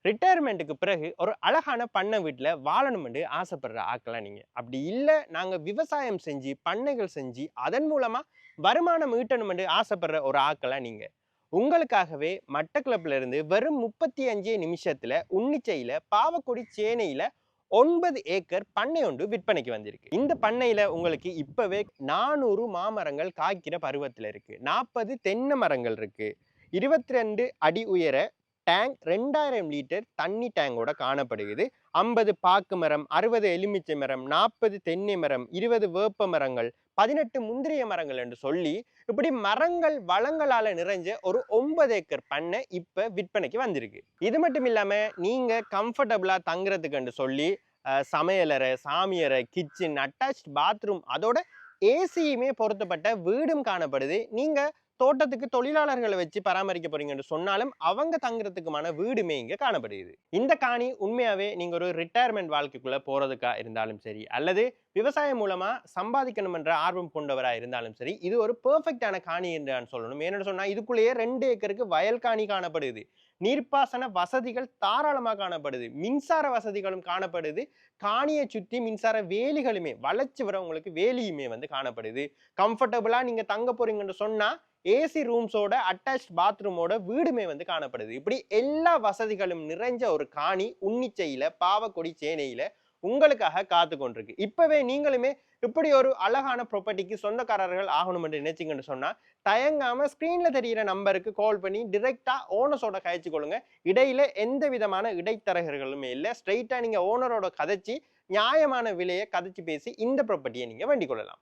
ரிட்டையர்மெண்ட்டுக்கு பிறகு ஒரு அழகான பண்ணை வீட்டில் வாழணும்னு ஆசைப்படுற ஆக்கலாம் நீங்க. அப்படி இல்லை நாங்க விவசாயம் செஞ்சு பண்ணைகள் செஞ்சு அதன் மூலமா வருமானம் ஈட்டணும்னு ஆசைப்படுற ஒரு ஆக்கலாம் நீங்க. உங்களுக்காகவே மட்டக்களப்பில இருந்து வெறும் 35 நிமிஷத்துல உன்னிச்சையில பாவக்குடி சேனையில 9 ஏக்கர் பண்ணை ஒன்று விற்பனைக்கு வந்திருக்கு. இந்த பண்ணையில உங்களுக்கு இப்பவே 400 மாமரங்கள் காய்க்கிற பருவத்தில் இருக்கு. 40 தென்னை மரங்கள் இருக்கு. 22 அடி உயர டேங்க் 2000 லிட்டர் தண்ணி டேங்கோட காணப்படுகிறது. 50 பாக்கு மரம், 60 எலுமிச்சை மரம், 40 தென்னை மரம், 20 வேப்ப மரங்கள், 18 முந்திரிய மரங்கள் என்று சொல்லி இப்படி மரங்கள் வளங்களால நிறைஞ்ச ஒரு 9 ஏக்கர் பண்ணை இப்ப விற்பனைக்கு வந்திருக்கு. இது மட்டும் இல்லாம நீங்க கம்ஃபர்டபுளா தங்குறதுக்கு சொல்லி சமையலறை, சாமியறை, கிச்சன், அட்டாச் பாத்ரூம் அதோட ஏசியுமே பொருத்தப்பட்ட வீடும் காணப்படுது. நீங்க தோட்டத்துக்கு தொழிலாளர்களை வச்சு பராமரிக்க போறீங்கன்னு சொன்னாலும் அவங்க தங்குறதுக்குமான வீடுமே இங்க காணப்படுது. இந்த காணி உண்மையாவே நீங்க ஒரு ரிட்டையர்மெண்ட் வாழ்க்கைக்குள்ள போறதுக்கா இருந்தாலும் சரி, அல்லது விவசாயம் மூலமா சம்பாதிக்கணும் என்ற ஆர்வம் கொண்டவரா இருந்தாலும் சரி, இது ஒரு பெர்ஃபெக்டான காணி என்று நான் சொல்லணும். ஏன்னு சொன்னா இதுக்குள்ளேயே 2 ஏக்கருக்கு வயல் காணி காணப்படுது. நீர்ப்பாசன வசதிகள் தாராளமாக காணப்படுது. மின்சார வசதிகளும் காணப்படுது. காணியை சுற்றி மின்சார வேலிகளுமே வளைச்சு வர உங்களுக்கு வேலியுமே காணப்படுது. கம்ஃபர்டபுளா நீங்க தங்க போறீங்கன்னு சொன்னா ஏசி ரூம்ஸோட அட்டாச் பாத்ரூமோட வீடுமே காணப்படுது. இப்படி எல்லா வசதிகளும் நிறைஞ்ச ஒரு காணி உன்னிச்சையில பாவக்கொடி சேனையில உங்களுக்காக காத்து கொண்டிருக்கு. இப்பவே நீங்களுமே இப்படி ஒரு அழகான ப்ராப்பர்ட்டிக்கு சொந்தக்காரர்கள் ஆகணும் என்று நினைச்சீங்கன்னு சொன்னா தயங்காம ஸ்கிரீன்ல தெரிகிற நம்பருக்கு கால் பண்ணி டிரெக்டா ஓனர்ஸோட கதைச்சு கொள்ளுங்க. இடையில எந்த விதமான இடைத்தரகர்களுமே இல்லை. ஸ்ட்ரெயிட்டா நீங்க ஓனரோட கதைச்சு நியாயமான விலையை கதைச்சு பேசி இந்த ப்ராப்பர்ட்டியை நீங்க வேண்டிக் கொள்ளலாம்.